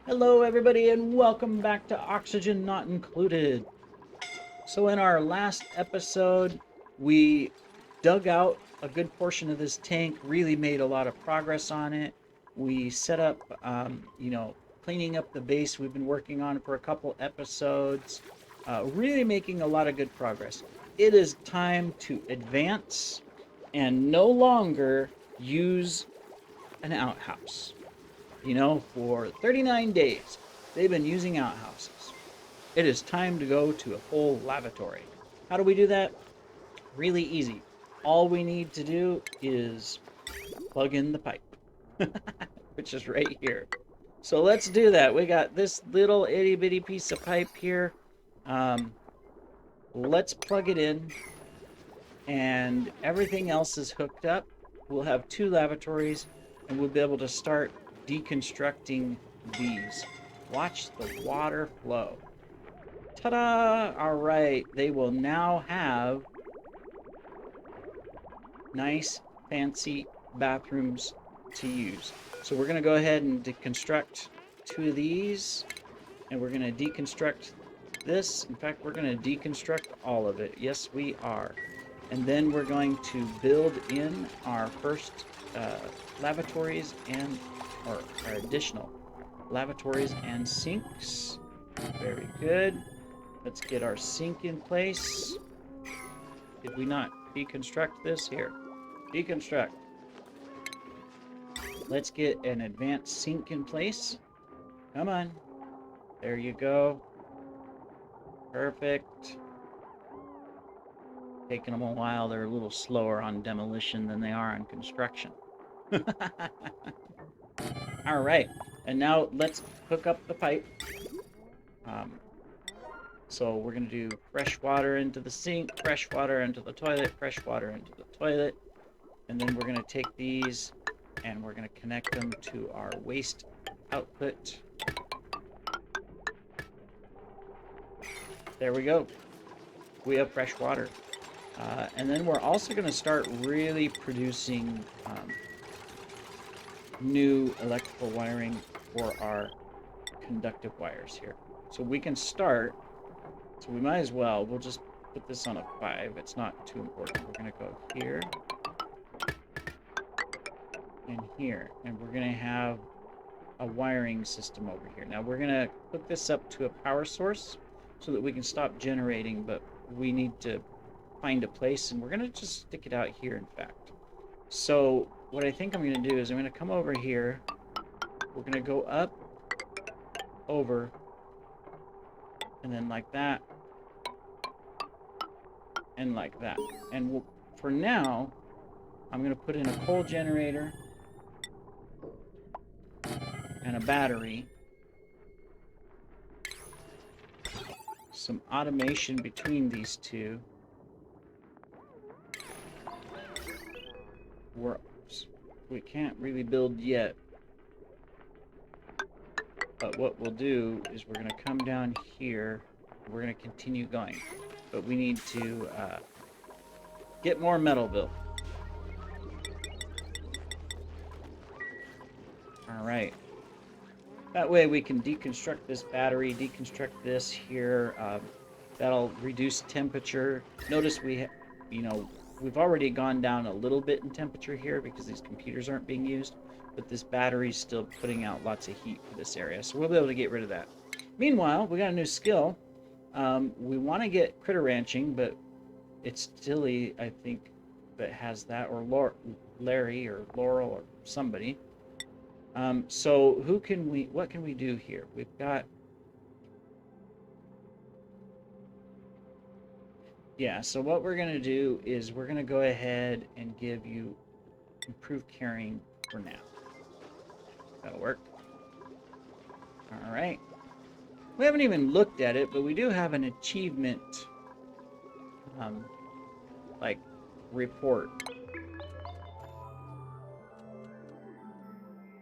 Hello, everybody, and welcome back to Oxygen Not Included. So, in our last episode, we dug out a good portion of this tank, really made a lot of progress on it. We set up, cleaning up the base we've been working on for a couple episodes, really making a lot of good progress. It is time to advance and no longer use an outhouse. For 39 days, they've been using outhouses. It is time to go to a full lavatory. How do we do that? Really easy. All we need to do is plug in the pipe, which is right here. So let's do that. We got this little itty bitty piece of pipe here. Um, let's plug it in, and everything else is hooked up. We'll have two lavatories, and we'll be able to start deconstructing these. Watch the water flow. Ta-da! All right, they will now have nice, fancy bathrooms to use. So we're going to go ahead and deconstruct two of these, and we're going to deconstruct this. In fact, we're going to deconstruct all of it. Yes, we are. And then we're going to build in our first lavatories or our additional lavatories and sinks. Very good. Let's get our sink in place. Did we not deconstruct this? Here. Deconstruct. Let's get an advanced sink in place. Come on. There you go. Perfect. Taking them a while. They're a little slower on demolition than they are on construction. All right. And now let's hook up the pipe. So we're going to do fresh water into the sink, fresh water into the toilet, fresh water into the toilet. And then we're going to take these and we're going to connect them to our waste output. There we go. We have fresh water. And then we're also going to start really producing new electrical wiring for our conductive wires here. So we can start. So we might as well, we'll just put this on a 5. It's not too important. We're going to go here and here. And we're going to have a wiring system over here. Now we're going to hook this up to a power source so that we can stop generating, but we need to find a place, and we're going to just stick it out here, in fact. So what I think I'm going to do is I'm going to come over here. We're going to go up, over, and then like that, and like that. And for now, I'm going to put in a coal generator and a battery. Some automation between these two. We can't really build yet. But what we'll do is we're going to come down here. We're going to continue going. But we need to get more metal built. All right. That way we can deconstruct this battery, deconstruct this here. That'll reduce temperature. Notice we've already gone down a little bit in temperature here because these computers aren't being used, but this battery's still putting out lots of heat for this area, so we'll be able to get rid of that. Meanwhile, we got a new skill. We want to get critter ranching, but it's Tilly, I think, that has that, or Larry or Laurel or somebody. So what can we do here? We've got, yeah, so what we're going to do is we're going to go ahead and give you improved carrying for now. That'll work. All right. We haven't even looked at it, but we do have an achievement, report.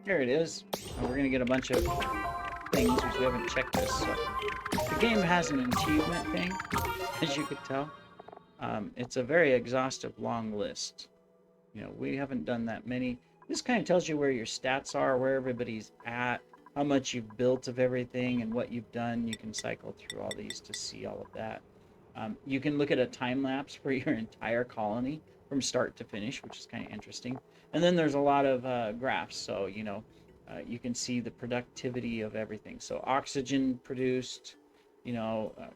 Here it is. We're going to get a bunch of things because we haven't checked this. So the game has an achievement thing, as you could tell. It's a very exhaustive, long list. We haven't done that many. This kind of tells you where your stats are, where everybody's at. how much you've built of everything and what you've done. You can cycle through all these to see all of that. You can look at a time lapse for your entire colony from start to finish, which is kind of interesting. And then there's a lot of graphs, so you can see the productivity of everything. So oxygen produced,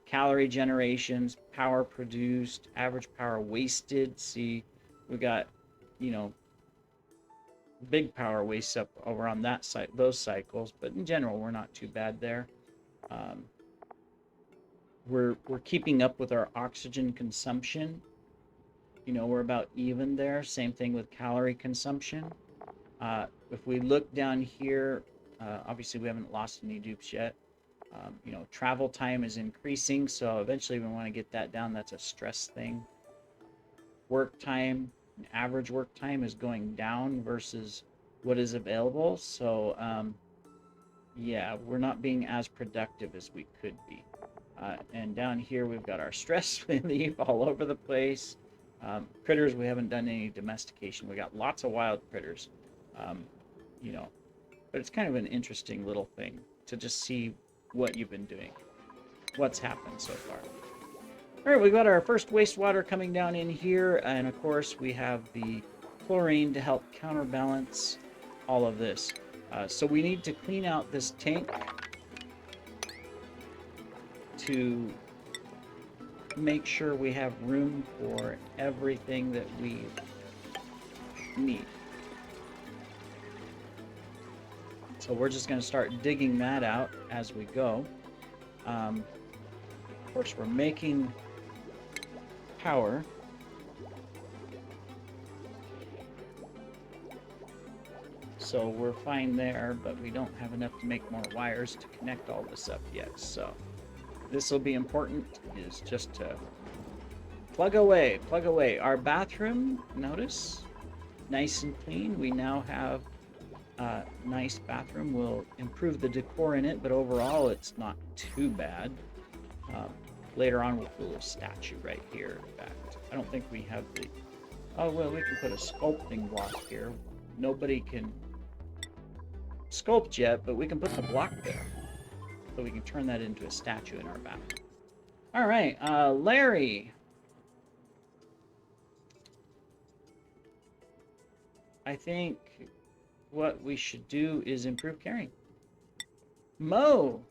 calorie generations, power produced, average power wasted. See, we got, you know, big power wastes up over on that side, those cycles, but in general, we're not too bad there. Um, we're keeping up with our oxygen consumption. We're about even there. Same thing with calorie consumption. If we look down here, obviously we haven't lost any dupes yet. Travel time is increasing, so eventually we want to get that down. That's a stress thing. Work time, average work time is going down versus what is available. So, yeah, we're not being as productive as we could be. And down here we've got our stress relief all over the place. Critters, we haven't done any domestication. We got lots of wild critters, but it's kind of an interesting little thing to just see what you've been doing, what's happened so far. All right, we've got our first wastewater coming down in here, and of course we have the chlorine to help counterbalance all of this. So we need to clean out this tank to make sure we have room for everything that we need. So we're just going to start digging that out as we go. Of course, we're making power. So we're fine there, but we don't have enough to make more wires to connect all this up yet. So this will be important, is just to plug away. Our bathroom, notice, nice and clean. We now have a nice bathroom. We'll improve the decor in it, but overall it's not too bad. Later on we'll put a little statue right here. In fact, I don't think we have the... Oh, well, we can put a sculpting block here. Nobody can sculpt yet, but we can put the block there. So we can turn that into a statue in our bathroom. All right, Larry. I think what we should do is improve carrying. Mo.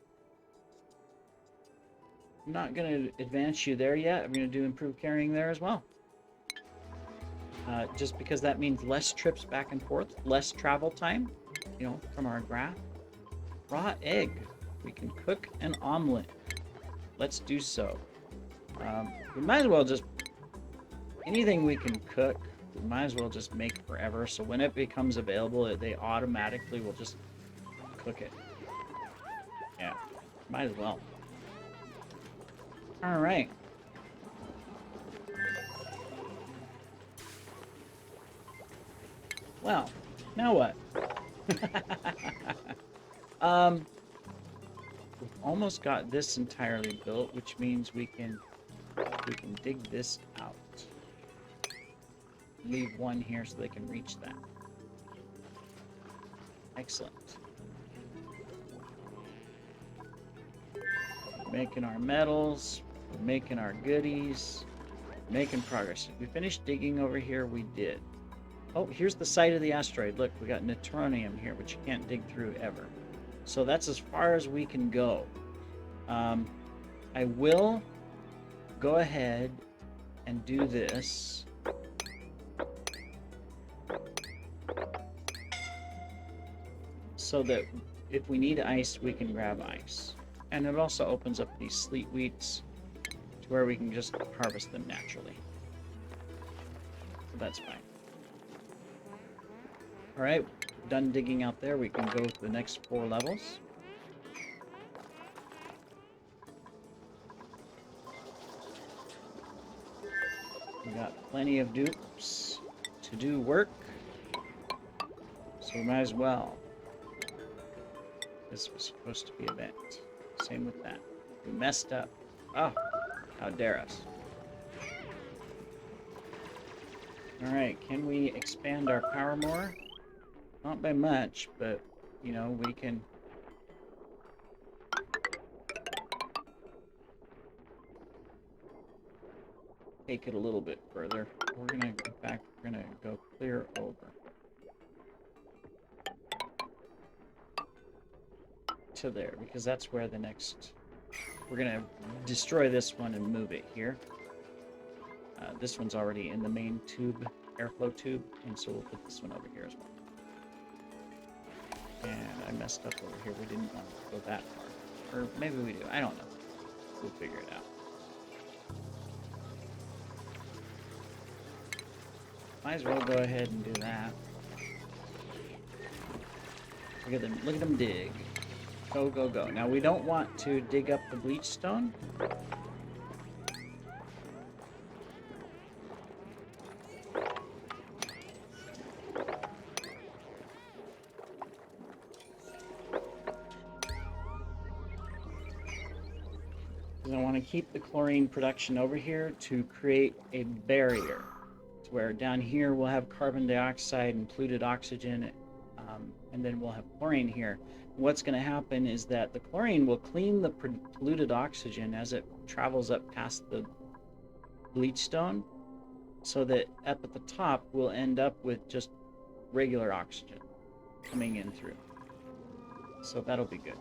I'm not going to advance you there yet. I'm going to do improved carrying there as well. Just because that means less trips back and forth, less travel time, from our graph. Raw egg. We can cook an omelet. Let's do so. We might as well just... Anything we can cook, we might as well just make forever. So when it becomes available, they automatically will just cook it. Yeah, might as well. All right. Well, now what? We've almost got this entirely built, which means we can dig this out. Leave one here so they can reach that. Excellent. Making our metals, we're making our goodies, making progress. Did we finish digging over here? We did. Oh, here's the site of the asteroid. Look, we got neutronium here, which you can't dig through ever. So that's as far as we can go. I will go ahead and do this. So that if we need ice, we can grab ice. And it also opens up these sleet wheats to where we can just harvest them naturally. So that's fine. Alright, done digging out there. We can go to the next 4 levels. We got plenty of dupes to do work. So we might as well. This was supposed to be a vent. Same with that. We messed up. Oh, how dare us. Alright, can we expand our power more? Not by much, but, we can take it a little bit further. We're gonna, in fact, we're gonna go clear over to there, because that's where the next... We're gonna destroy this one and move it here. This one's already in the main tube, airflow tube, and so we'll put this one over here as well. And I messed up over here. We didn't want to go that far. Or maybe we do. I don't know. We'll figure it out. Might as well go ahead and do that. Look at them dig. Go, go, go. Now we don't want to dig up the bleach stone. I want to keep the chlorine production over here to create a barrier. To where down here we'll have carbon dioxide and polluted oxygen, and then we'll have chlorine here. What's going to happen is that the chlorine will clean the polluted oxygen as it travels up past the bleach stone, so that up at the top we'll end up with just regular oxygen coming in through. So that'll be good.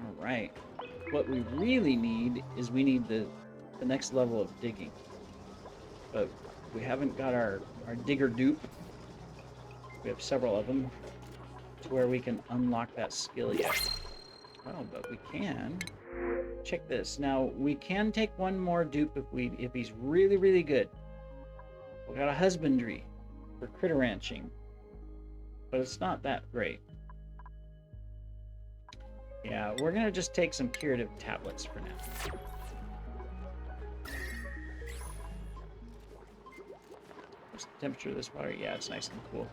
All right. What we really need is we need the next level of digging. But we haven't got our digger dupe. We have several of them to where we can unlock that skill yet. Oh, but we can. Check this. Now, we can take one more dupe if he's really, really good. We got a husbandry for critter ranching, but it's not that great. Yeah, we're gonna just take some curative tablets for now. What's the temperature of this water? Yeah, it's nice and cool.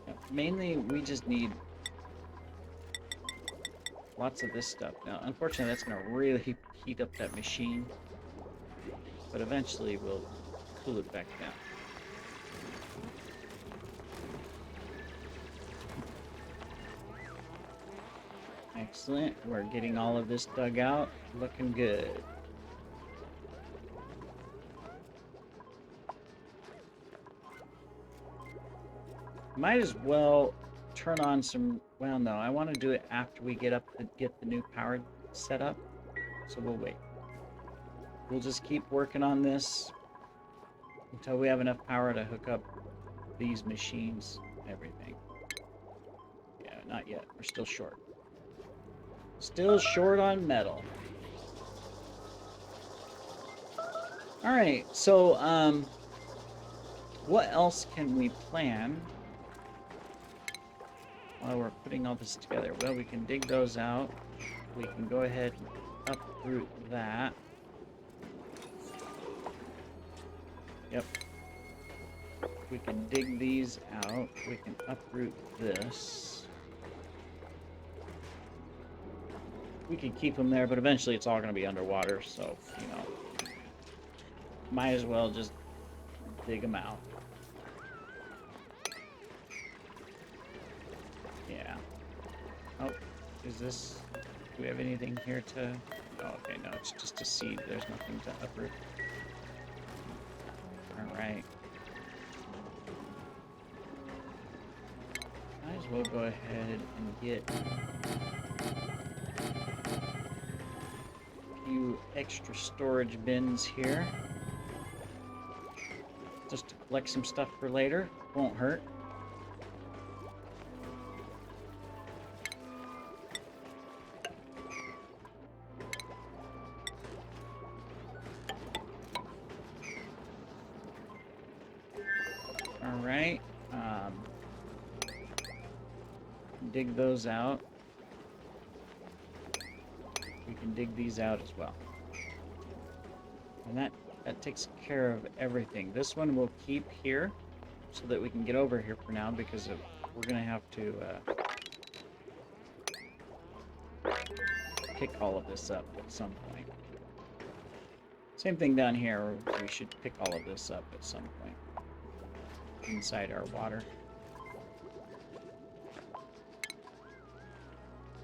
Yeah, mainly, we just need lots of this stuff. Now, unfortunately, that's gonna really heat up that machine, but eventually we'll cool it back down. Excellent. We're getting all of this dug out. Looking good. Might as well turn on some... Well, no. I want to do it after we get the new power set up. So we'll wait. We'll just keep working on this until we have enough power to hook up these machines and everything. Yeah, not yet. We're still short. Still short on metal. Alright, so, what else can we plan while we're putting all this together? Well, we can dig those out. We can go ahead and uproot that. Yep. We can dig these out. We can uproot this. We can keep them there, but eventually it's all going to be underwater, so, you know, might as well just dig them out. Yeah. Oh, is this... Do we have anything here to... Oh, okay, no, it's just a seed. There's nothing to uproot. Alright. Might as well go ahead and get... few extra storage bins here, just to collect some stuff for later. Won't hurt. All right. Dig those out. We can dig these out as well. And that takes care of everything. This one we'll keep here so that we can get over here for now, because we're going to have to pick all of this up at some point. Same thing down here. We should pick all of this up at some point inside our water.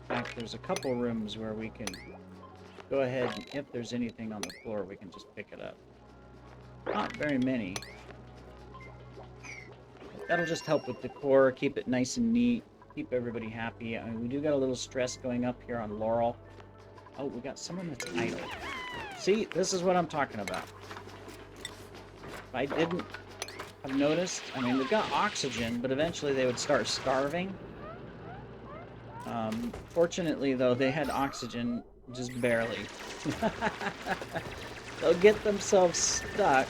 fact, there's a couple rooms where we can go ahead and if there's anything on the floor, we can just pick it up. Not very many. That'll just help with decor, keep it nice and neat, keep everybody happy. I mean, we do got a little stress going up here on Laurel. Oh, we got someone that's idle. See, this is what I'm talking about. If I didn't have noticed, I mean, they've got oxygen, but eventually they would start starving. Fortunately, though, they had oxygen just barely. They'll get themselves stuck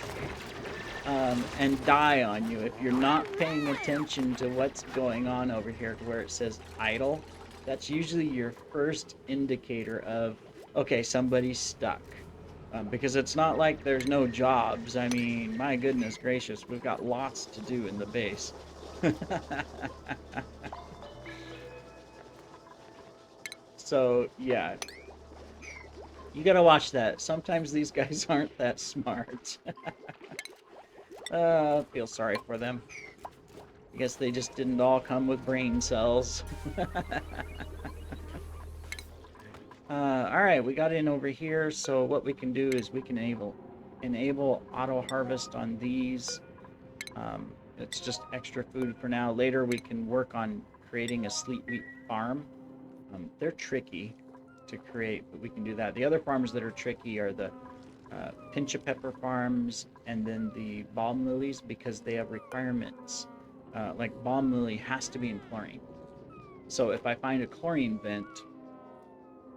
and die on you if you're not paying attention to what's going on over here to where it says idle. That's usually your first indicator of, okay, somebody's stuck. Because it's not like there's no jobs. I mean, my goodness gracious, we've got lots to do in the base. So, yeah. You gotta watch that. Sometimes these guys aren't that smart. I feel sorry for them. I guess they just didn't all come with brain cells. Alright, we got in over here, so what we can do is we can enable auto harvest on these. It's just extra food for now. Later we can work on creating a sleet wheat farm. They're tricky to create, but we can do that. The other farms that are tricky are the pinch of pepper farms and then the balm lilies because they have requirements. Like balm lily has to be in chlorine. So if I find a chlorine vent,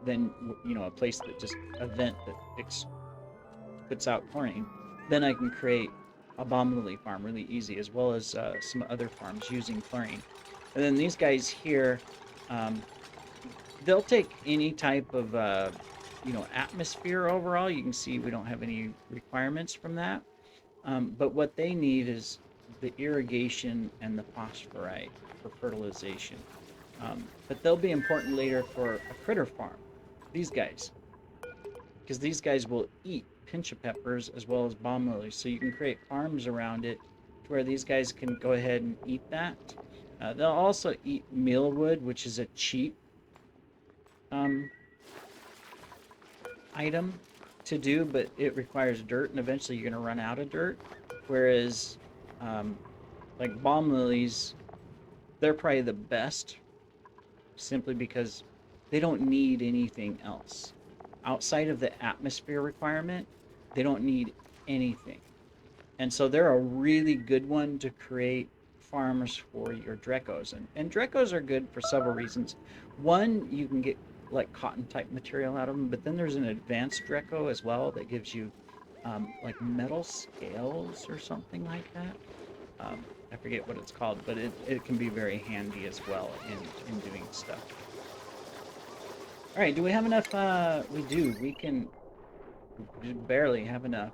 then, you know, a place that just, a vent that puts out chlorine, then I can create a balm lily farm really easy, as well as some other farms using chlorine. And then these guys here, they'll take any type of, you know, atmosphere overall. You can see we don't have any requirements from that. But what they need is the irrigation and the phosphorite for fertilization. But they'll be important later for a critter farm. These guys. Because these guys will eat pinch of peppers as well as balm lilies. So you can create farms around it to where these guys can go ahead and eat that. They'll also eat mealwood, which is a cheap item to do, but it requires dirt, and eventually you're going to run out of dirt. Whereas, like balm lilies, they're probably the best, simply because they don't need anything else. Outside of the atmosphere requirement, they don't need anything. And so they're a really good one to create farms for your Drekos. And Drekos are good for several reasons. One, you can get like cotton type material out of them, but then there's an advanced Dreco as well that gives you like metal scales or something like that. I forget what it's called, but it can be very handy as well in doing stuff. All right, do we have enough? We do. We can barely have enough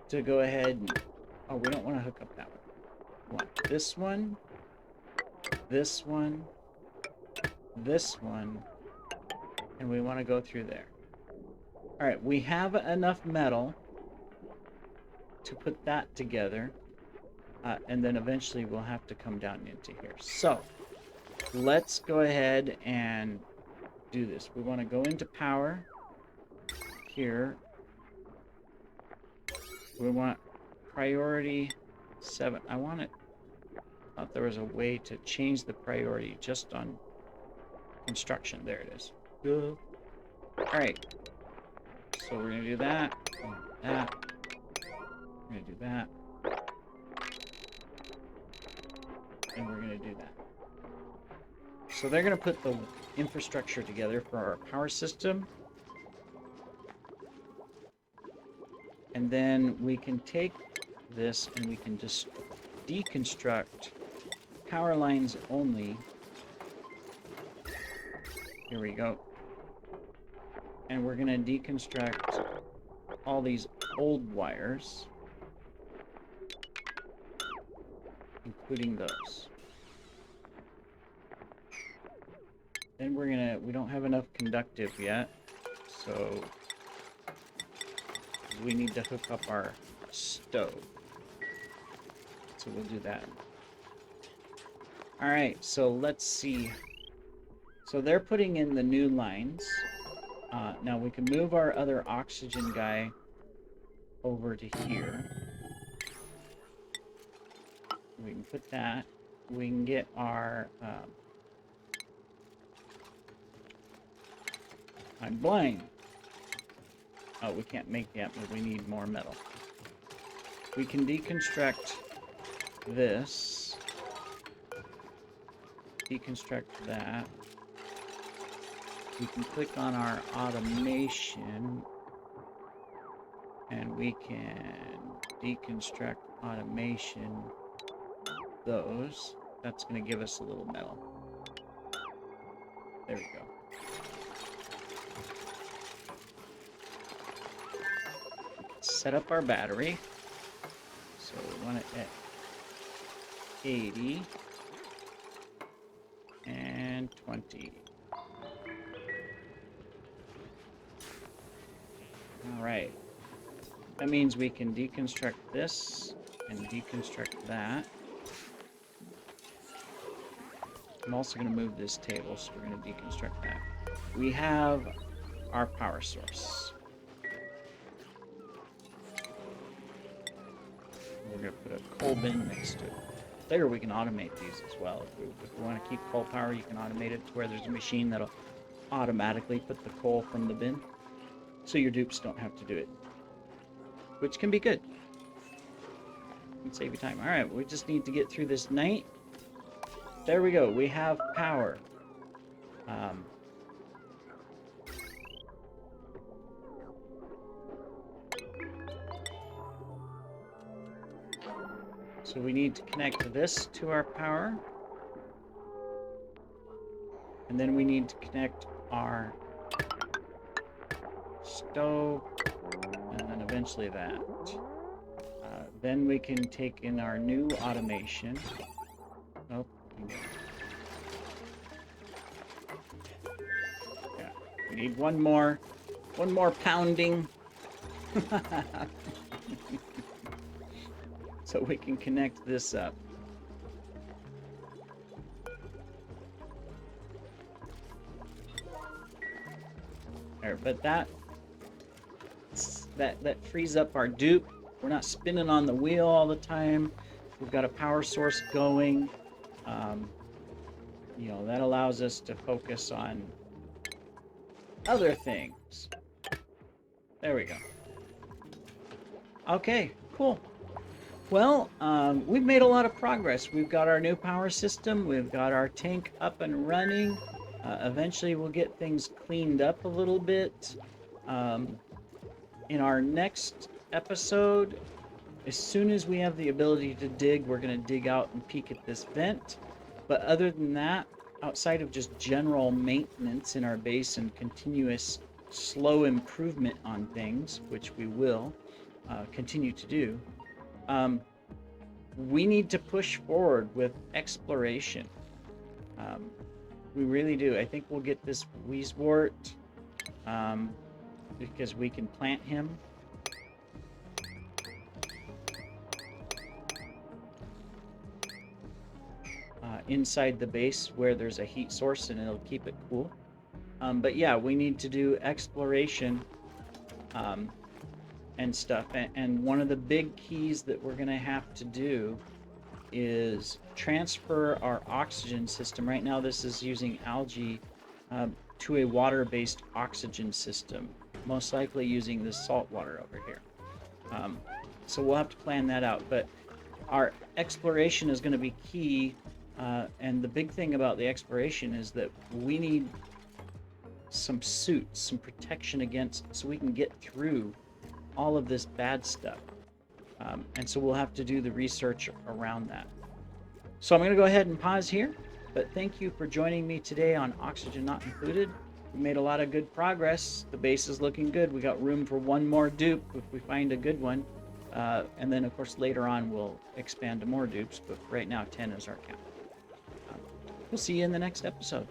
to go ahead and... Oh, we don't want to hook up that one. We want this one, this one, this one, and we want to go through there. All right, we have enough metal to put that together, and then eventually we'll have to come down into here. So let's go ahead and do this. We want to go into power here. We want priority 7. I want it. I thought there was a way to change the priority just on construction. There it is. All right. So we're gonna do that. That. We're gonna do that. And we're gonna do that. So they're gonna put the infrastructure together for our power system. And then we can take this and we can just deconstruct power lines only. Here we go. And we're gonna deconstruct all these old wires, including those. Then we don't have enough conductive yet, so we need to hook up our stove. So we'll do that. Alright, so let's see. So they're putting in the new lines. Now we can move our other oxygen guy over to here. We can put that. We can get our... I'm blind. Oh, we can't make that, but we need more metal. We can deconstruct this. Deconstruct that. We can click on our automation. And we can deconstruct automation. Those. That's going to give us a little metal. There we go. Set up our battery. So we want it at 80 and 20. All right. That means we can deconstruct this and deconstruct that. I'm also going to move this table, so we're going to deconstruct that. We have our power source. We're going to put a coal bin next to it. Later we can automate these as well. If we want to keep coal power, you can automate it to where there's a machine that'll automatically put the coal from the bin. So your dupes don't have to do it. Which can be good. And save you time. Alright, we just need to get through this night. There we go. We have power. So we need to connect this to our power. And then we need to connect our stove. And then eventually that. Then we can take in our new automation. Oh. Yeah. We need one more pounding. So we can connect this up. There, but that frees up our dupe. We're not spinning on the wheel all the time. We've got a power source going. You know, that allows us to focus on other things. There we go. Okay, cool. Well, we've made a lot of progress. We've got our new power system. We've got our tank up and running. Eventually, we'll get things cleaned up a little bit. In our next episode, as soon as we have the ability to dig, we're going to dig out and peek at this vent. But other than that, outside of just general maintenance in our base and continuous slow improvement on things, which we will continue to do, we need to push forward with exploration. We really do. I think we'll get this Wheezewort because we can plant him. Inside the base where there's a heat source and it'll keep it cool. But yeah, we need to do exploration and stuff. And one of the big keys that we're going to have to do is transfer our oxygen system. Right now this is using algae to a water-based oxygen system, most likely using this salt water over here. So we'll have to plan that out. But our exploration is going to be key. And the big thing about the exploration is that we need some suits, some protection against, so we can get through all of this bad stuff. And so we'll have to do the research around that. So I'm going to go ahead and pause here, but thank you for joining me today on Oxygen Not Included. We made a lot of good progress. The base is looking good. We got room for one more dupe if we find a good one. And then, of course, later on we'll expand to more dupes, but right now 10 is our count. We'll see you in the next episode.